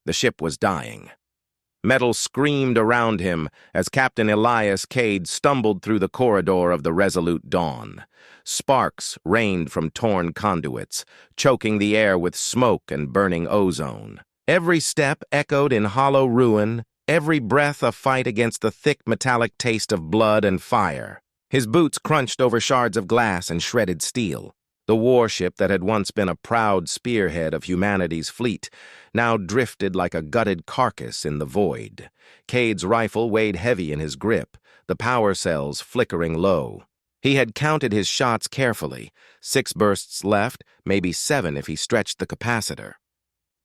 The ship was dying. Metal screamed around him as Captain Elias Cade stumbled through the corridor of the Resolute Dawn. Sparks rained from torn conduits, choking the air with smoke and burning ozone. Every step echoed in hollow ruin, every breath a fight against the thick metallic taste of blood and fire. His boots crunched over shards of glass and shredded steel. The warship that had once been a proud spearhead of humanity's fleet now drifted like a gutted carcass in the void. Cade's rifle weighed heavy in his grip, the power cells flickering low. He had counted his shots carefully. 6 bursts left, maybe 7 if he stretched the capacitor.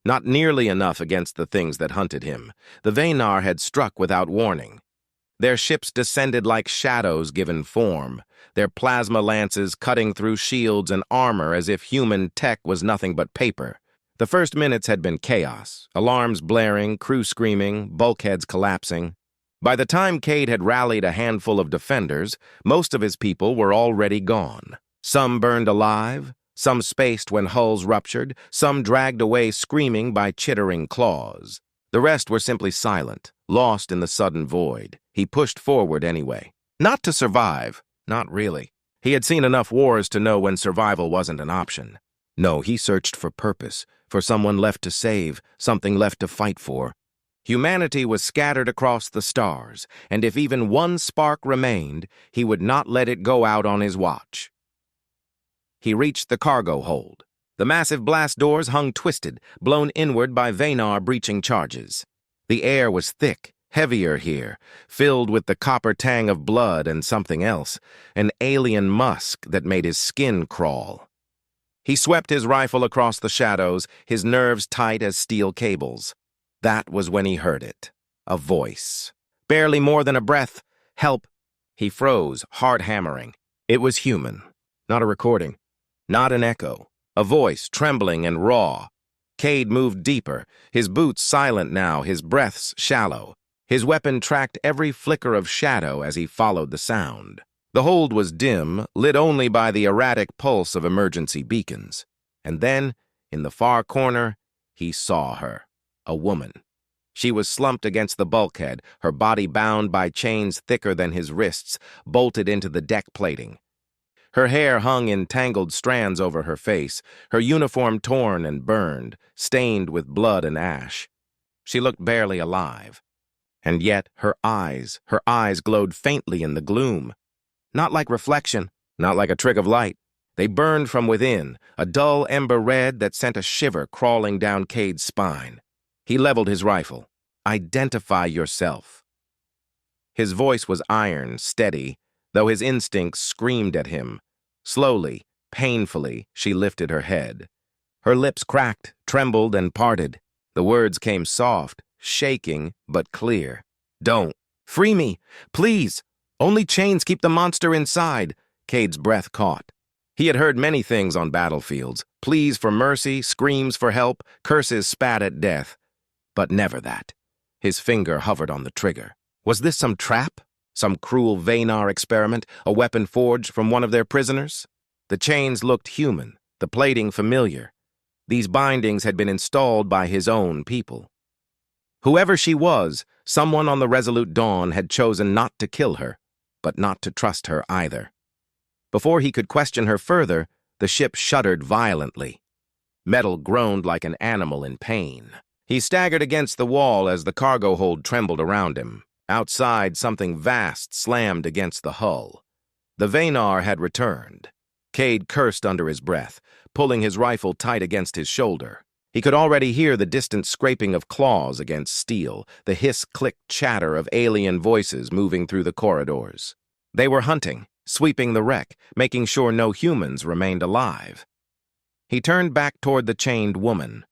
Not nearly enough against the things that hunted him. The Venar had struck without warning. Their ships descended like shadows given form, their plasma lances cutting through shields and armor as if human tech was nothing but paper. The first minutes had been chaos, alarms blaring, crew screaming, bulkheads collapsing. By the time Cade had rallied a handful of defenders, most of his people were already gone. Some burned alive, some spaced when hulls ruptured, some dragged away screaming by chittering claws. The rest were simply silent, lost in the sudden void. He pushed forward anyway. Not to survive, not really. He had seen enough wars to know when survival wasn't an option. No, he searched for purpose, for someone left to save, something left to fight for. Humanity was scattered across the stars, and if even one spark remained, he would not let it go out on his watch. He reached the cargo hold. The massive blast doors hung twisted, blown inward by Venar breaching charges. The air was thick, heavier here, filled with the copper tang of blood and something else, an alien musk that made his skin crawl. He swept his rifle across the shadows, his nerves tight as steel cables. That was when he heard it. A voice. Barely more than a breath. Help. He froze, heart hammering. It was human. Not a recording. Not an echo. A voice, trembling and raw. Cade moved deeper, his boots silent now, his breaths shallow. His weapon tracked every flicker of shadow as he followed the sound. The hold was dim, lit only by the erratic pulse of emergency beacons. And then, in the far corner, he saw her. A woman. She was slumped against the bulkhead, her body bound by chains thicker than his wrists, bolted into the deck plating. Her hair hung in tangled strands over her face, her uniform torn and burned, stained with blood and ash. She looked barely alive. And yet her eyes glowed faintly in the gloom. Not like reflection, not like a trick of light. They burned from within, a dull ember red that sent a shiver crawling down Cade's spine. He leveled his rifle. Identify yourself. His voice was iron, steady, though his instincts screamed at him. Slowly, painfully, she lifted her head. Her lips cracked, trembled, and parted. The words came soft, shaking, but clear. Don't. Free me. Please. Only chains keep the monster inside. Cade's breath caught. He had heard many things on battlefields. Pleas for mercy, screams for help, curses spat at death. But never that. His finger hovered on the trigger. Was this some trap? Some cruel Venar experiment, a weapon forged from one of their prisoners? The chains looked human, the plating familiar. These bindings had been installed by his own people. Whoever she was, someone on the Resolute Dawn had chosen not to kill her, but not to trust her either. Before he could question her further, the ship shuddered violently. Metal groaned like an animal in pain. He staggered against the wall as the cargo hold trembled around him. Outside, something vast slammed against the hull. The Venar had returned. Cade cursed under his breath, pulling his rifle tight against his shoulder. He could already hear the distant scraping of claws against steel, the hiss-click chatter of alien voices moving through the corridors. They were hunting, sweeping the wreck, making sure no humans remained alive. He turned back toward the chained woman.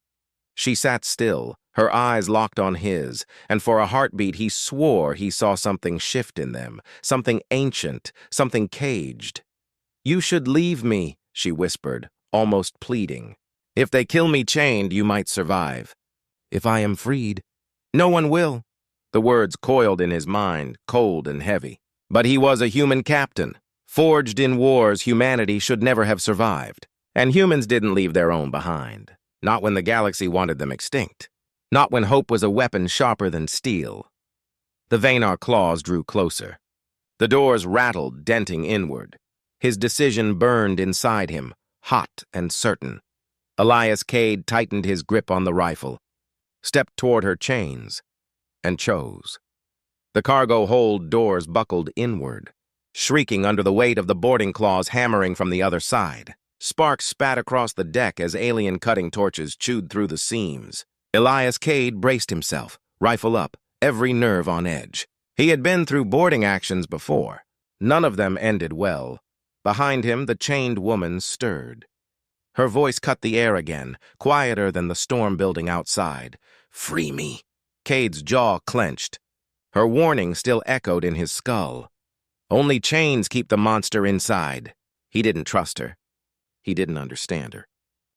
She sat still, her eyes locked on his, and for a heartbeat he swore he saw something shift in them, something ancient, something caged. "You should leave me," she whispered, almost pleading. "If they kill me chained, you might survive. If I am freed, no one will." The words coiled in his mind, cold and heavy. But he was a human captain. Forged in wars, humanity should never have survived. And humans didn't leave their own behind. Not when the galaxy wanted them extinct. Not when hope was a weapon sharper than steel. The Vanar claws drew closer. The doors rattled, denting inward. His decision burned inside him, hot and certain. Elias Cade tightened his grip on the rifle, stepped toward her chains, and chose. The cargo hold doors buckled inward, shrieking under the weight of the boarding claws hammering from the other side. Sparks spat across the deck as alien cutting torches chewed through the seams. Elias Cade braced himself, rifle up, every nerve on edge. He had been through boarding actions before. None of them ended well. Behind him, the chained woman stirred. Her voice cut the air again, quieter than the storm building outside. "Free me." Cade's jaw clenched. Her warning still echoed in his skull. Only chains keep the monster inside. He didn't trust her. He didn't understand her.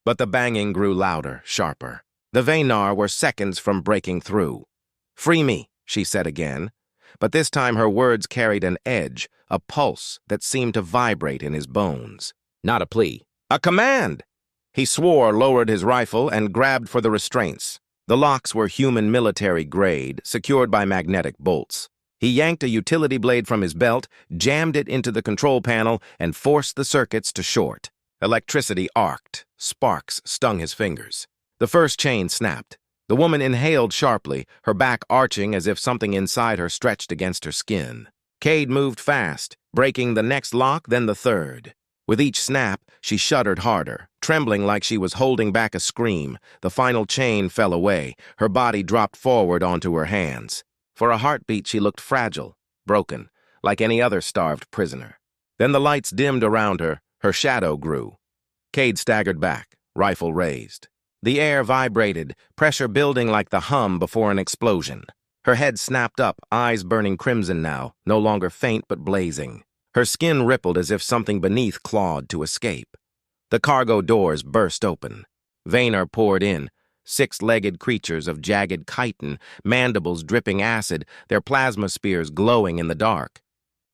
But the banging grew louder, sharper. The Vanar were seconds from breaking through. "Free me," she said again. But this time her words carried an edge, a pulse that seemed to vibrate in his bones. Not a plea. A command! He swore, lowered his rifle, and grabbed for the restraints. The locks were human military grade, secured by magnetic bolts. He yanked a utility blade from his belt, jammed it into the control panel, and forced the circuits to short. Electricity arced. Sparks stung his fingers. The first chain snapped. The woman inhaled sharply, her back arching as if something inside her stretched against her skin. Cade moved fast, breaking the next lock, then the third. With each snap, she shuddered harder, trembling like she was holding back a scream. The final chain fell away. Her body dropped forward onto her hands. For a heartbeat, she looked fragile, broken, like any other starved prisoner. Then the lights dimmed around her. Her shadow grew. Cade staggered back, rifle raised. The air vibrated, pressure building like the hum before an explosion. Her head snapped up, eyes burning crimson now, no longer faint but blazing. Her skin rippled as if something beneath clawed to escape. The cargo doors burst open. Vanar poured in, six-legged creatures of jagged chitin, mandibles dripping acid, their plasma spears glowing in the dark.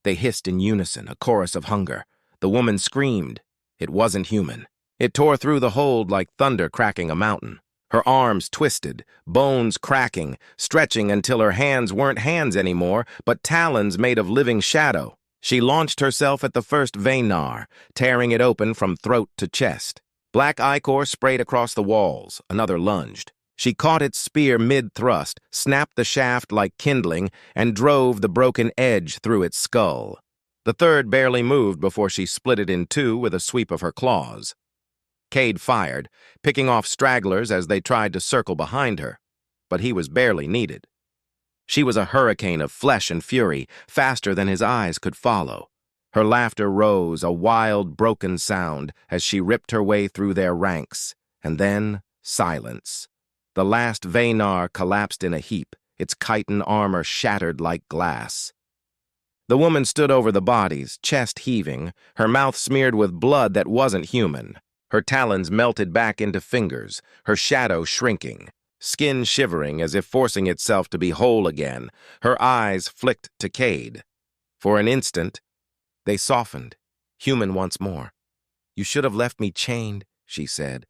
They hissed in unison, a chorus of hunger. The woman screamed. It wasn't human. It tore through the hold like thunder cracking a mountain. Her arms twisted, bones cracking, stretching until her hands weren't hands anymore, but talons made of living shadow. She launched herself at the first Vanar, tearing it open from throat to chest. Black ichor sprayed across the walls. Another lunged. She caught its spear mid-thrust, snapped the shaft like kindling, and drove the broken edge through its skull. The third barely moved before she split it in two with a sweep of her claws. Cade fired, picking off stragglers as they tried to circle behind her, but he was barely needed. She was a hurricane of flesh and fury, faster than his eyes could follow. Her laughter rose, a wild, broken sound, as she ripped her way through their ranks, and then silence. The last Vanar collapsed in a heap, its chitin armor shattered like glass. The woman stood over the bodies, chest heaving, her mouth smeared with blood that wasn't human. Her talons melted back into fingers, her shadow shrinking, skin shivering as if forcing itself to be whole again. Her eyes flicked to Cade. For an instant, they softened, human once more. "You should have left me chained," she said.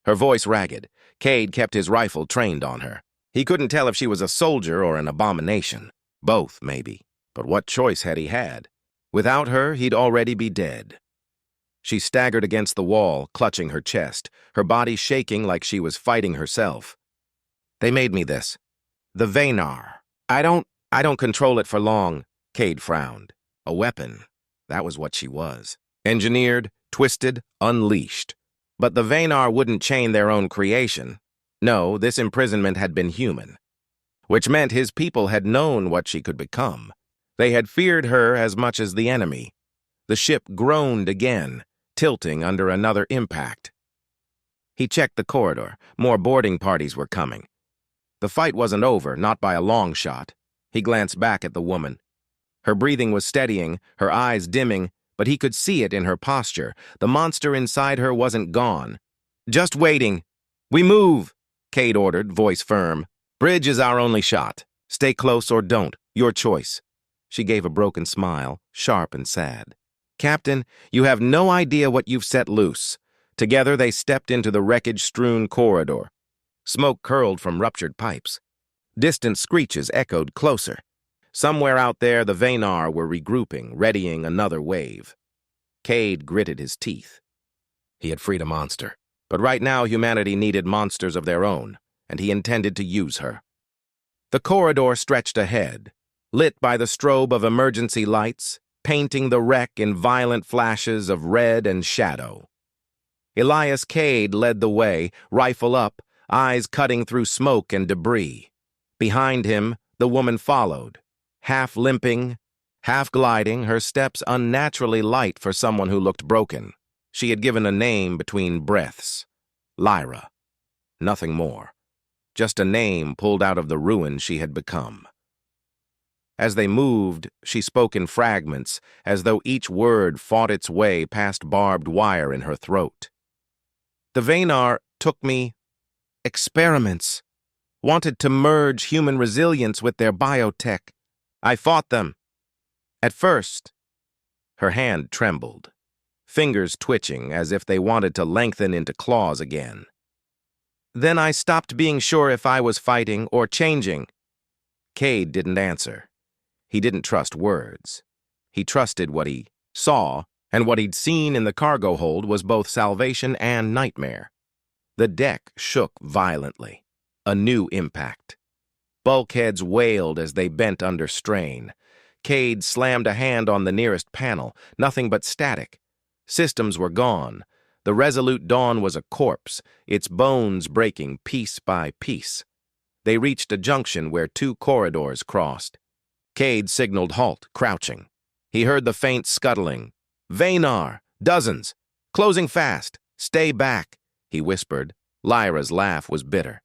Her voice ragged. Cade kept his rifle trained on her. He couldn't tell if she was a soldier or an abomination. Both, maybe. But what choice had he had? Without her, he'd already be dead. She staggered against the wall, clutching her chest, her body shaking like she was fighting herself. "They made me this. The Vanar. I don't control it for long," Cade frowned. A weapon. That was what she was. Engineered, twisted, unleashed. But the Vanar wouldn't chain their own creation. No, this imprisonment had been human. Which meant his people had known what she could become. They had feared her as much as the enemy. The ship groaned again, tilting under another impact. He checked the corridor. More boarding parties were coming. The fight wasn't over, not by a long shot. He glanced back at the woman. Her breathing was steadying, her eyes dimming, but he could see it in her posture. The monster inside her wasn't gone. "Just waiting. We move," Cade ordered, voice firm. "Bridge is our only shot. Stay close or don't. Your choice." She gave a broken smile, sharp and sad. "Captain, you have no idea what you've set loose." Together they stepped into the wreckage-strewn corridor. Smoke curled from ruptured pipes. Distant screeches echoed closer. Somewhere out there, the Venar were regrouping, readying another wave. Cade gritted his teeth. He had freed a monster, but right now humanity needed monsters of their own, and he intended to use her. The corridor stretched ahead, lit by the strobe of emergency lights, painting the wreck in violent flashes of red and shadow. Elias Cade led the way, rifle up, eyes cutting through smoke and debris. Behind him, the woman followed, half limping, half gliding, her steps unnaturally light for someone who looked broken. She had given a name between breaths. Lyra. Nothing more. Just a name pulled out of the ruin she had become. As they moved, she spoke in fragments, as though each word fought its way past barbed wire in her throat. The Venar took me. Experiments. Wanted to merge human resilience with their biotech. I fought them. At first, her hand trembled, fingers twitching as if they wanted to lengthen into claws again. Then I stopped being sure if I was fighting or changing. Cade didn't answer. He didn't trust words. He trusted what he saw, and what he'd seen in the cargo hold was both salvation and nightmare. The deck shook violently. A new impact. Bulkheads wailed as they bent under strain. Cade slammed a hand on the nearest panel, nothing but static. Systems were gone. The Resolute Dawn was a corpse, its bones breaking piece by piece. They reached a junction where two corridors crossed. Cade signaled halt, crouching. He heard the faint scuttling. Venar! Dozens! Closing fast! Stay back! He whispered. Lyra's laugh was bitter.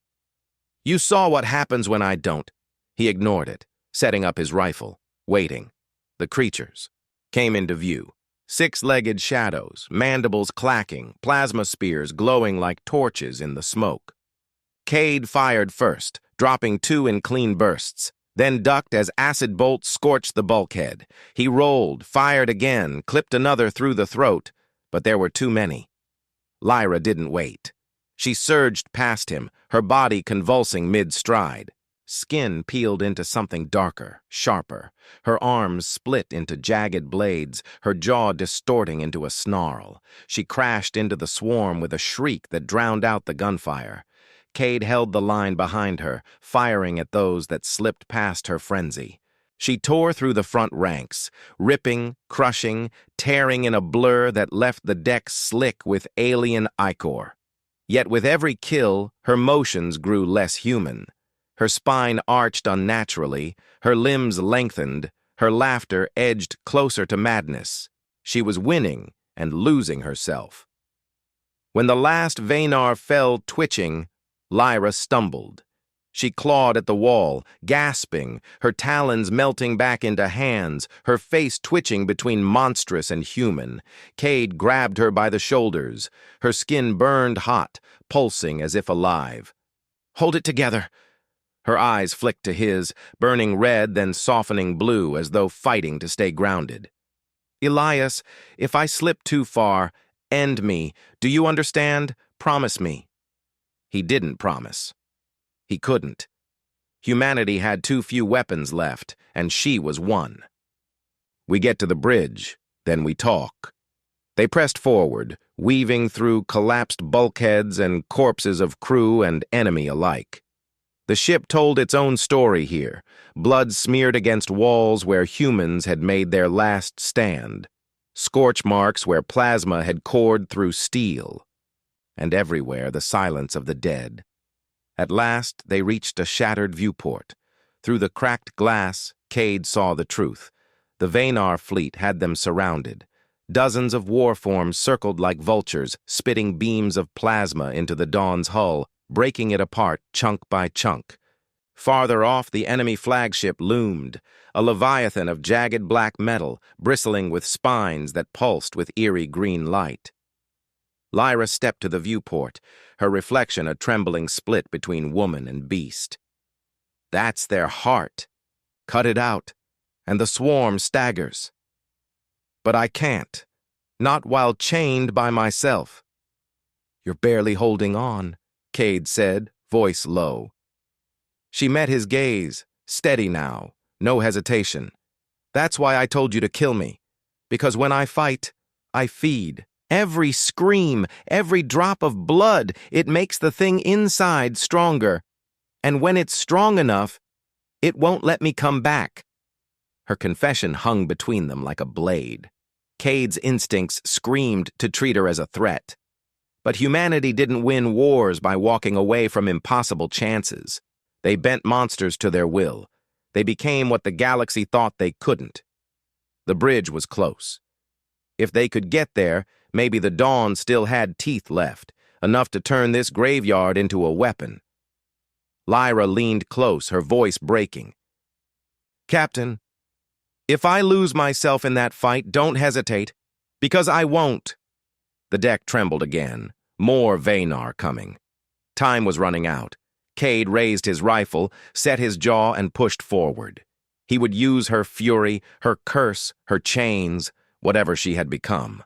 You saw what happens when I don't. He ignored it, setting up his rifle, waiting. The creatures came into view. Six-legged shadows, mandibles clacking, plasma spears glowing like torches in the smoke. Cade fired first, dropping two in clean bursts, then ducked as acid bolts scorched the bulkhead. He rolled, fired again, clipped another through the throat, but there were too many. Lyra didn't wait. She surged past him, her body convulsing mid-stride. Skin peeled into something darker, sharper. Her arms split into jagged blades, her jaw distorting into a snarl. She crashed into the swarm with a shriek that drowned out the gunfire. Cade held the line behind her, firing at those that slipped past her frenzy. She tore through the front ranks, ripping, crushing, tearing in a blur that left the deck slick with alien ichor. Yet with every kill, her motions grew less human. Her spine arched unnaturally, her limbs lengthened, her laughter edged closer to madness. She was winning and losing herself. When the last Venar fell twitching, Lyra stumbled. She clawed at the wall, gasping, her talons melting back into hands, her face twitching between monstrous and human. Cade grabbed her by the shoulders. Her skin burned hot, pulsing as if alive. Hold it together. Her eyes flicked to his, burning red then softening blue as though fighting to stay grounded. Elias, if I slip too far, end me. Do you understand? Promise me. He didn't promise. He couldn't. Humanity had too few weapons left, and she was one. We get to the bridge, then we talk. They pressed forward, weaving through collapsed bulkheads and corpses of crew and enemy alike. The ship told its own story here, blood smeared against walls where humans had made their last stand, scorch marks where plasma had cored through steel, and everywhere the silence of the dead. At last, they reached a shattered viewport. Through the cracked glass, Cade saw the truth. The Venar fleet had them surrounded. Dozens of war forms circled like vultures, spitting beams of plasma into the Dawn's hull, breaking it apart chunk by chunk. Farther off, the enemy flagship loomed, a leviathan of jagged black metal, bristling with spines that pulsed with eerie green light. Lyra stepped to the viewport, her reflection a trembling split between woman and beast. That's their heart. Cut it out, and the swarm staggers. But I can't, not while chained by myself. You're barely holding on, Cade said, voice low. She met his gaze, steady now, no hesitation. That's why I told you to kill me. Because when I fight, I feed. Every scream, every drop of blood, it makes the thing inside stronger. And when it's strong enough, it won't let me come back. Her confession hung between them like a blade. Cade's instincts screamed to treat her as a threat. But humanity didn't win wars by walking away from impossible chances. They bent monsters to their will. They became what the galaxy thought they couldn't. The bridge was close. If they could get there, maybe the Dawn still had teeth left, enough to turn this graveyard into a weapon. Lyra leaned close, her voice breaking. Captain, if I lose myself in that fight, don't hesitate, because I won't. The deck trembled again, more Venar coming. Time was running out. Cade raised his rifle, set his jaw, and pushed forward. He would use her fury, her curse, her chains, whatever she had become.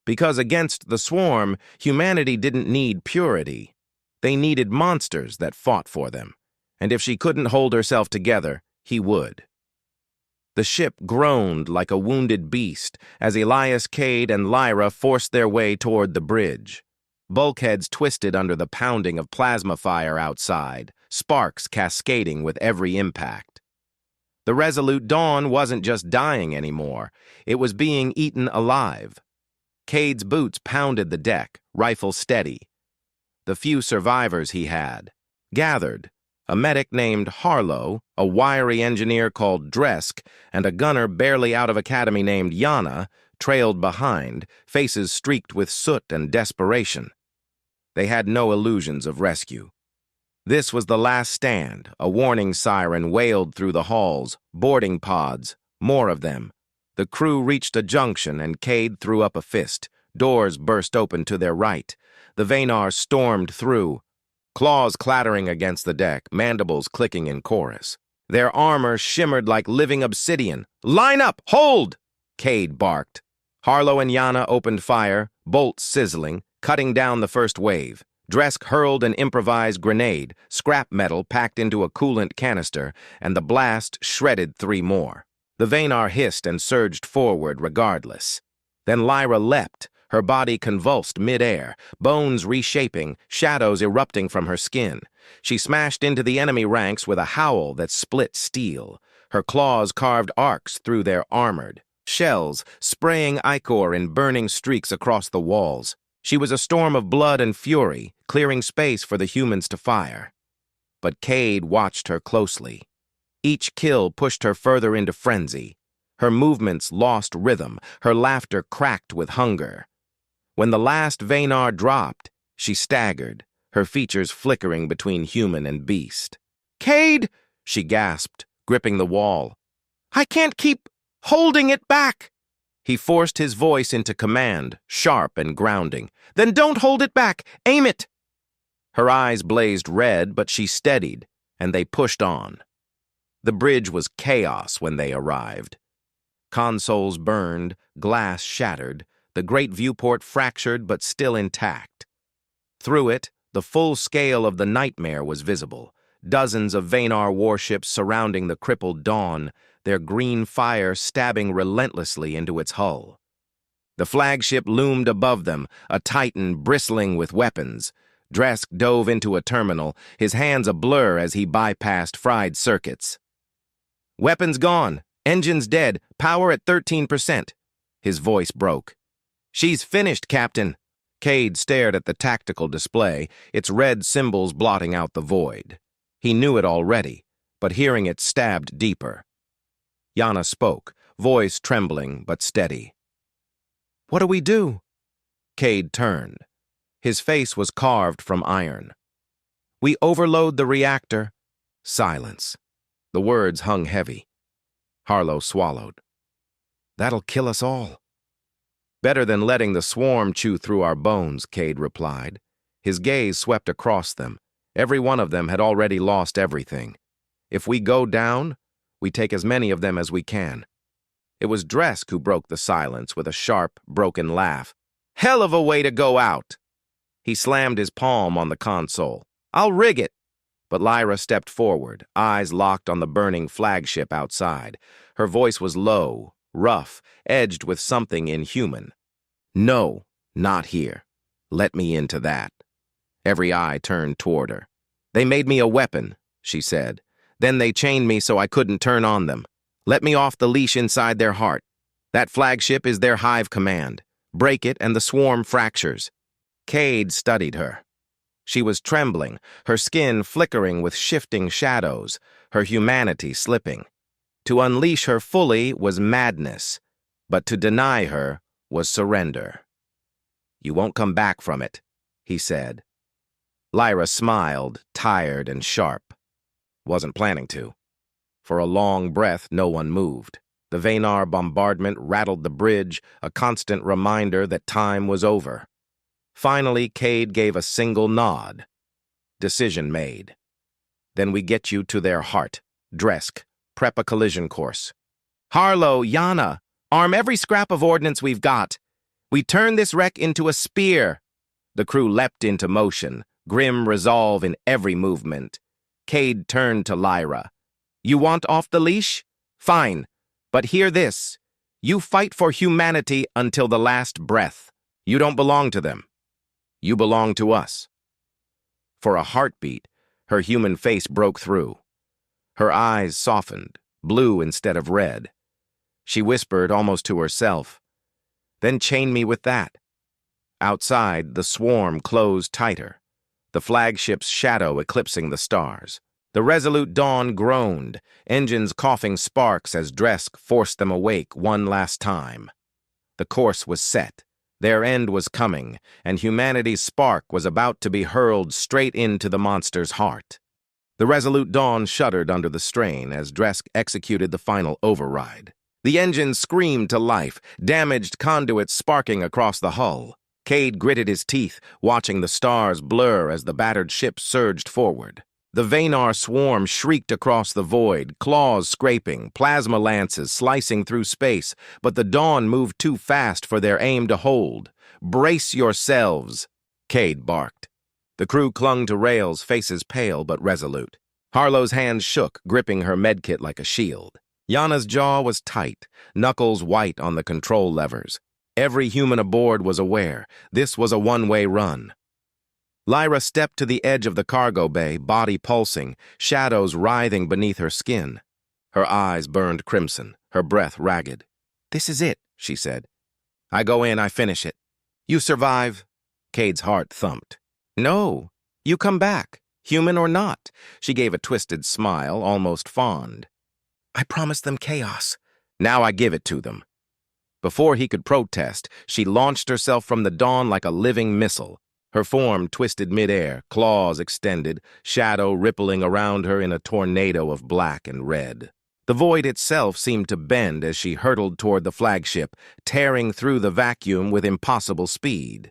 Because against the swarm, humanity didn't need purity. They needed monsters that fought for them, and if she couldn't hold herself together, he would. The ship groaned like a wounded beast as Elias, Cade, and Lyra forced their way toward the bridge. Bulkheads twisted under the pounding of plasma fire outside, sparks cascading with every impact. The Resolute Dawn wasn't just dying anymore, it was being eaten alive. Cade's boots pounded the deck, rifle steady. The few survivors he had gathered, a medic named Harlow, a wiry engineer called Dresk, and a gunner barely out of academy named Yana, trailed behind, faces streaked with soot and desperation. They had no illusions of rescue. This was the last stand. A warning siren wailed through the halls, boarding pods, more of them. The crew reached a junction and Cade threw up a fist. Doors burst open to their right. The Venar stormed through, claws clattering against the deck, mandibles clicking in chorus. Their armor shimmered like living obsidian. "Line up! Hold!" Cade barked. Harlow and Yana opened fire, bolts sizzling, cutting down the first wave. Dresk hurled an improvised grenade, scrap metal packed into a coolant canister, and the blast shredded 3 more. The Venar hissed and surged forward regardless. Then Lyra leapt, her body convulsed mid-air, bones reshaping, shadows erupting from her skin. She smashed into the enemy ranks with a howl that split steel. Her claws carved arcs through their armored. Shells spraying ichor in burning streaks across the walls. She was a storm of blood and fury, clearing space for the humans to fire. But Cade watched her closely. Each kill pushed her further into frenzy. Her movements lost rhythm, her laughter cracked with hunger. When the last Venar dropped, she staggered, her features flickering between human and beast. "Cade!" she gasped, gripping the wall. "I can't keep holding it back!" He forced his voice into command, sharp and grounding. "Then don't hold it back! Aim it!" Her eyes blazed red, but she steadied, and they pushed on. The bridge was chaos when they arrived. Consoles burned, glass shattered, the great viewport fractured but still intact. Through it, the full scale of the nightmare was visible. Dozens of Venar warships surrounding the crippled Dawn, their green fire stabbing relentlessly into its hull. The flagship loomed above them, a titan bristling with weapons. Dresk dove into a terminal, his hands a blur as he bypassed fried circuits. "Weapons gone, engines dead, power at 13%. His voice broke. "She's finished, Captain." Cade stared at the tactical display, its red symbols blotting out the void. He knew it already, but hearing it stabbed deeper. Yana spoke, voice trembling but steady. "What do we do?" Cade turned. His face was carved from iron. "We overload the reactor." Silence. The words hung heavy. Harlow swallowed. "That'll kill us all." "Better than letting the swarm chew through our bones," Cade replied. His gaze swept across them. Every one of them had already lost everything. If we go down, we take as many of them as we can. It was Dresk who broke the silence with a sharp, broken laugh. "Hell of a way to go out!" He slammed his palm on the console. I'll rig it. But Lyra stepped forward, eyes locked on the burning flagship outside. Her voice was low, rough, edged with something inhuman. No, not here. Let me into that. Every eye turned toward her. They made me a weapon, she said. Then they chained me so I couldn't turn on them. Let me off the leash inside their heart. That flagship is their hive command. Break it and the swarm fractures. Cade studied her. She was trembling, her skin flickering with shifting shadows, her humanity slipping. To unleash her fully was madness, but to deny her was surrender. You won't come back from it, he said. Lyra smiled, tired and sharp. Wasn't planning to. For a long breath, no one moved. The Vanar bombardment rattled the bridge, a constant reminder that time was over. Finally, Cade gave a single nod. Decision made. Then we get you to their heart. Dresk, prep a collision course. Harlow, Yana, arm every scrap of ordnance we've got. We turn this wreck into a spear. The crew leapt into motion, grim resolve in every movement. Cade turned to Lyra. You want off the leash? Fine, but hear this. You fight for humanity until the last breath. You don't belong to them. You belong to us. For a heartbeat, her human face broke through. Her eyes softened, blue instead of red. She whispered almost to herself, Then chain me with that. Outside, the swarm closed tighter, the flagship's shadow eclipsing the stars. The resolute Dawn groaned, engines coughing sparks as Dresk forced them awake one last time. The course was set. Their end was coming, and humanity's spark was about to be hurled straight into the monster's heart. The resolute Dawn shuddered under the strain as Dresk executed the final override. The engine screamed to life, damaged conduits sparking across the hull. Cade gritted his teeth, watching the stars blur as the battered ship surged forward. The Vanar swarm shrieked across the void, claws scraping, plasma lances slicing through space, but the Dawn moved too fast for their aim to hold. Brace yourselves, Cade barked. The crew clung to rails, faces pale but resolute. Harlow's hands shook, gripping her medkit like a shield. Yana's jaw was tight, knuckles white on the control levers. Every human aboard was aware this was a one-way run. Lyra stepped to the edge of the cargo bay, body pulsing, shadows writhing beneath her skin. Her eyes burned crimson, her breath ragged. This is it, she said. I go in, I finish it. You survive. Cade's heart thumped. No, you come back, human or not. She gave a twisted smile, almost fond. I promised them chaos. Now I give it to them. Before he could protest, she launched herself from the Dawn like a living missile. Her form twisted midair, claws extended, shadow rippling around her in a tornado of black and red. The void itself seemed to bend as she hurtled toward the flagship, tearing through the vacuum with impossible speed.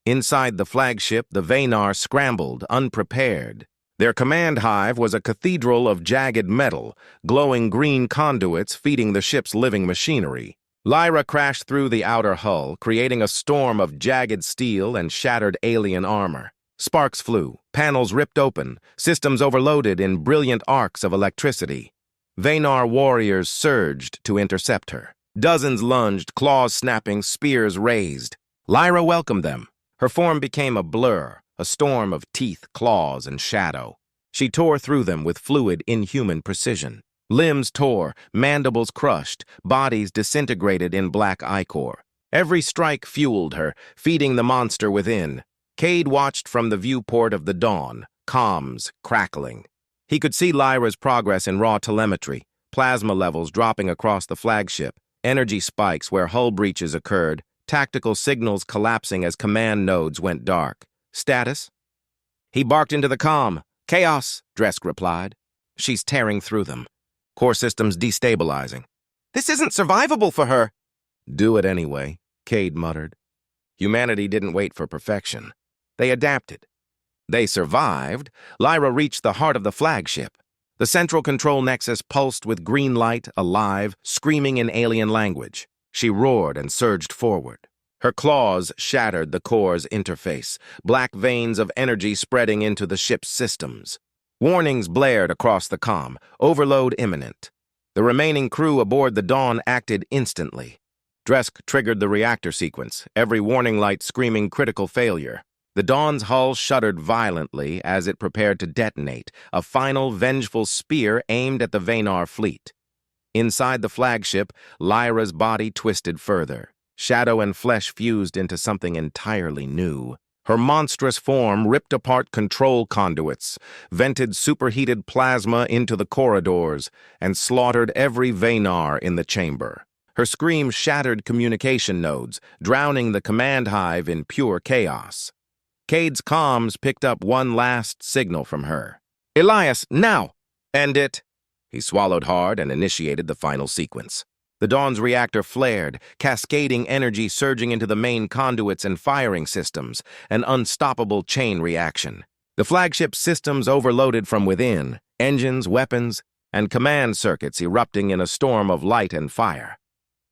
Inside the flagship, the Vanar scrambled, unprepared. Their command hive was a cathedral of jagged metal, glowing green conduits feeding the ship's living machinery. Lyra crashed through the outer hull, creating a storm of jagged steel and shattered alien armor. Sparks flew, panels ripped open, systems overloaded in brilliant arcs of electricity. Vanar warriors surged to intercept her. Dozens lunged, claws snapping, spears raised. Lyra welcomed them. Her form became a blur, a storm of teeth, claws, and shadow. She tore through them with fluid, inhuman precision. Limbs tore, mandibles crushed, bodies disintegrated in black ichor. Every strike fueled her, feeding the monster within. Cade watched from the viewport of the Dawn, comms crackling. He could see Lyra's progress in raw telemetry, plasma levels dropping across the flagship, energy spikes where hull breaches occurred, tactical signals collapsing as command nodes went dark. Status? He barked into the comm. Chaos, Dresk replied. She's tearing through them. Core systems destabilizing. This isn't survivable for her. Do it anyway, Cade muttered. Humanity didn't wait for perfection. They adapted. They survived. Lyra reached the heart of the flagship. The central control nexus pulsed with green light, alive, screaming in alien language. She roared and surged forward. Her claws shattered the core's interface, black veins of energy spreading into the ship's systems. Warnings blared across the comm, overload imminent. The remaining crew aboard the Dawn acted instantly. Dresk triggered the reactor sequence, every warning light screaming critical failure. The Dawn's hull shuddered violently as it prepared to detonate, a final vengeful spear aimed at the Venar fleet. Inside the flagship, Lyra's body twisted further. Shadow and flesh fused into something entirely new. Her monstrous form ripped apart control conduits, vented superheated plasma into the corridors, and slaughtered every Venar in the chamber. Her scream shattered communication nodes, drowning the command hive in pure chaos. Cade's comms picked up one last signal from her. "Elias, now! End it!" He swallowed hard and initiated the final sequence. The Dawn's reactor flared, cascading energy surging into the main conduits and firing systems, an unstoppable chain reaction. The flagship's systems overloaded from within, engines, weapons, and command circuits erupting in a storm of light and fire.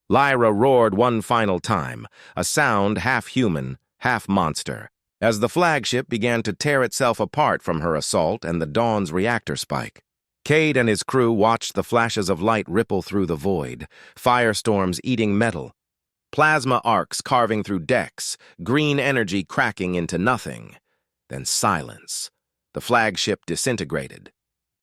Lyra roared one final time, a sound half human, half monster, as the flagship began to tear itself apart from her assault and the Dawn's reactor spike. Cade and his crew watched the flashes of light ripple through the void, firestorms eating metal, plasma arcs carving through decks, green energy cracking into nothing. Then silence. The flagship disintegrated.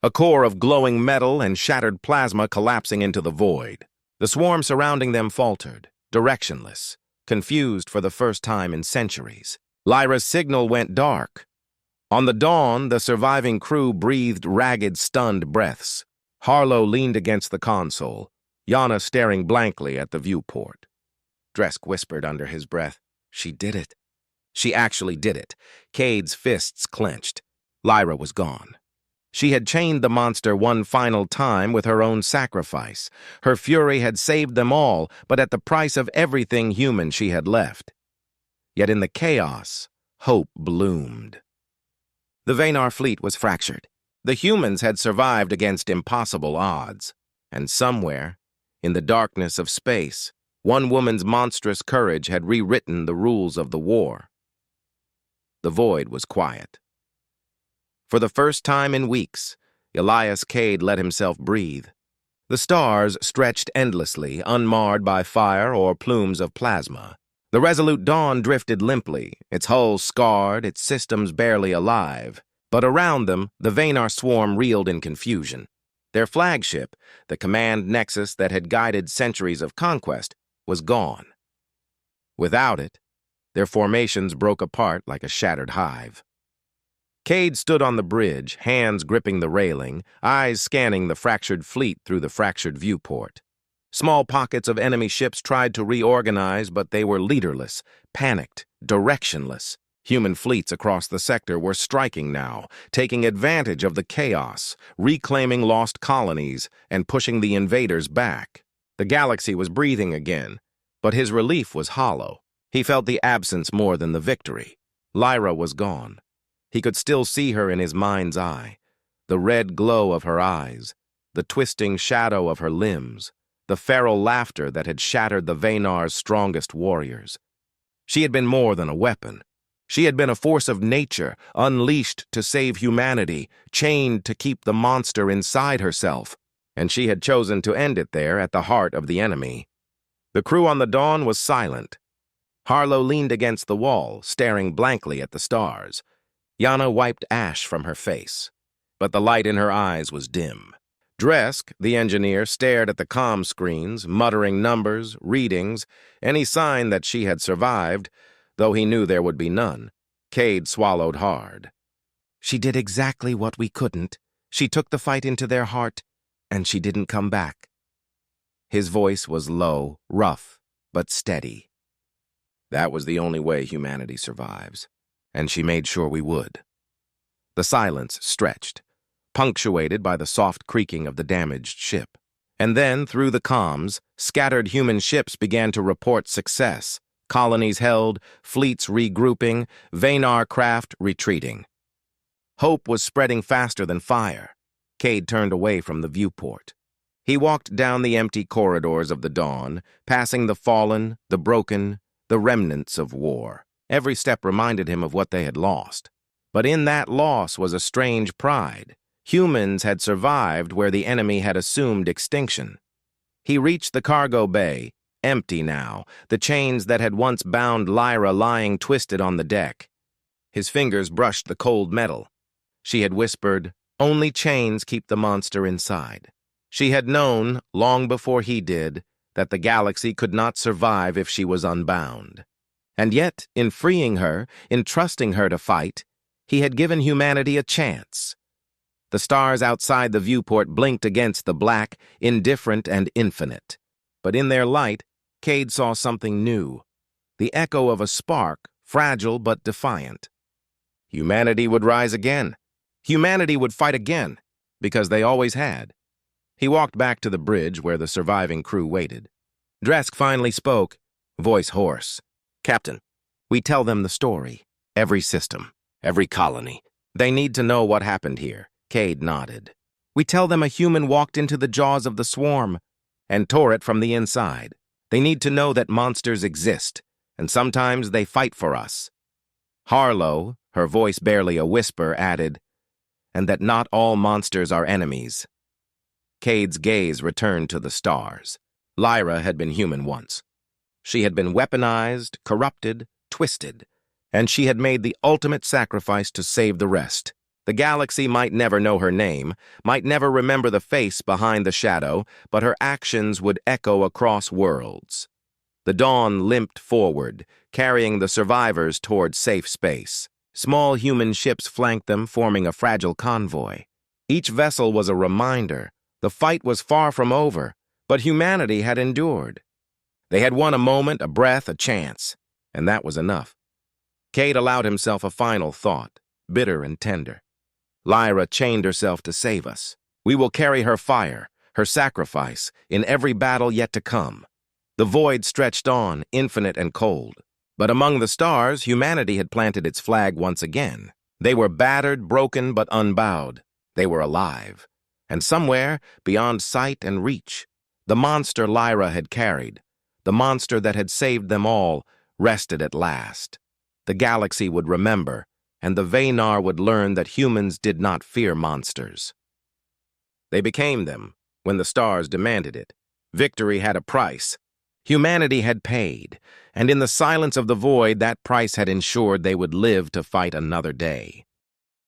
A core of glowing metal and shattered plasma collapsing into the void. The swarm surrounding them faltered, directionless, confused for the first time in centuries. Lyra's signal went dark. On the Dawn, the surviving crew breathed ragged, stunned breaths. Harlow leaned against the console, Yana staring blankly at the viewport. Dresk whispered under his breath, "She did it." She actually did it. Cade's fists clenched. Lyra was gone. She had chained the monster one final time with her own sacrifice. Her fury had saved them all, but at the price of everything human she had left. Yet in the chaos, hope bloomed. The Venar fleet was fractured. The humans had survived against impossible odds. And somewhere, in the darkness of space, one woman's monstrous courage had rewritten the rules of the war. The void was quiet. For the first time in weeks, Elias Cade let himself breathe. The stars stretched endlessly, unmarred by fire or plumes of plasma. The resolute Dawn drifted limply, its hull scarred, its systems barely alive. But around them, the Venar swarm reeled in confusion. Their flagship, the command nexus that had guided centuries of conquest, was gone. Without it, their formations broke apart like a shattered hive. Cade stood on the bridge, hands gripping the railing, eyes scanning the fractured fleet through the fractured viewport. Small pockets of enemy ships tried to reorganize, but they were leaderless, panicked, directionless. Human fleets across the sector were striking now, taking advantage of the chaos, reclaiming lost colonies, and pushing the invaders back. The galaxy was breathing again, but his relief was hollow. He felt the absence more than the victory. Lyra was gone. He could still see her in his mind's eye, the red glow of her eyes, the twisting shadow of her limbs, the feral laughter that had shattered the Venar's strongest warriors. She had been more than a weapon. She had been a force of nature, unleashed to save humanity, chained to keep the monster inside herself, and she had chosen to end it there at the heart of the enemy. The crew on the Dawn was silent. Harlow leaned against the wall, staring blankly at the stars. Yana wiped ash from her face, but the light in her eyes was dim. Dresk, the engineer, stared at the comm screens, muttering numbers, readings, any sign that she had survived, though he knew there would be none. Cade swallowed hard. "She did exactly what we couldn't. She took the fight into their heart, and she didn't come back." His voice was low, rough, but steady. "That was the only way humanity survives, and she made sure we would." The silence stretched, punctuated by the soft creaking of the damaged ship. And then, through the comms, scattered human ships began to report success. Colonies held, fleets regrouping, Venar craft retreating. Hope was spreading faster than fire. Cade turned away from the viewport. He walked down the empty corridors of the Dawn, passing the fallen, the broken, the remnants of war. Every step reminded him of what they had lost. But in that loss was a strange pride. Humans had survived where the enemy had assumed extinction. He reached the cargo bay, empty now, the chains that had once bound Lyra lying twisted on the deck. His fingers brushed the cold metal. She had whispered, "Only chains keep the monster inside." She had known, long before he did, that the galaxy could not survive if she was unbound. And yet, in freeing her, in trusting her to fight, he had given humanity a chance. The stars outside the viewport blinked against the black, indifferent and infinite. But in their light, Cade saw something new. The echo of a spark, fragile but defiant. Humanity would rise again. Humanity would fight again, because they always had. He walked back to the bridge where the surviving crew waited. Dresk finally spoke, voice hoarse. "Captain, we tell them the story. Every system, every colony. They need to know what happened here." Cade nodded. "We tell them a human walked into the jaws of the swarm and tore it from the inside. They need to know that monsters exist, and sometimes they fight for us." Harlow, her voice barely a whisper, added, "And that not all monsters are enemies." Cade's gaze returned to the stars. Lyra had been human once. She had been weaponized, corrupted, twisted, and she had made the ultimate sacrifice to save the rest. The galaxy might never know her name, might never remember the face behind the shadow, but her actions would echo across worlds. The Dawn limped forward, carrying the survivors toward safe space. Small human ships flanked them, forming a fragile convoy. Each vessel was a reminder. The fight was far from over, but humanity had endured. They had won a moment, a breath, a chance, and that was enough. Cade allowed himself a final thought, bitter and tender. Lyra chained herself to save us. We will carry her fire, her sacrifice, in every battle yet to come. The void stretched on, infinite and cold. But among the stars, humanity had planted its flag once again. They were battered, broken, but unbowed. They were alive. And somewhere, beyond sight and reach, the monster Lyra had carried, the monster that had saved them all, rested at last. The galaxy would remember, and the Vanar would learn that humans did not fear monsters. They became them when the stars demanded it. Victory had a price. Humanity had paid, and in the silence of the void, that price had ensured they would live to fight another day.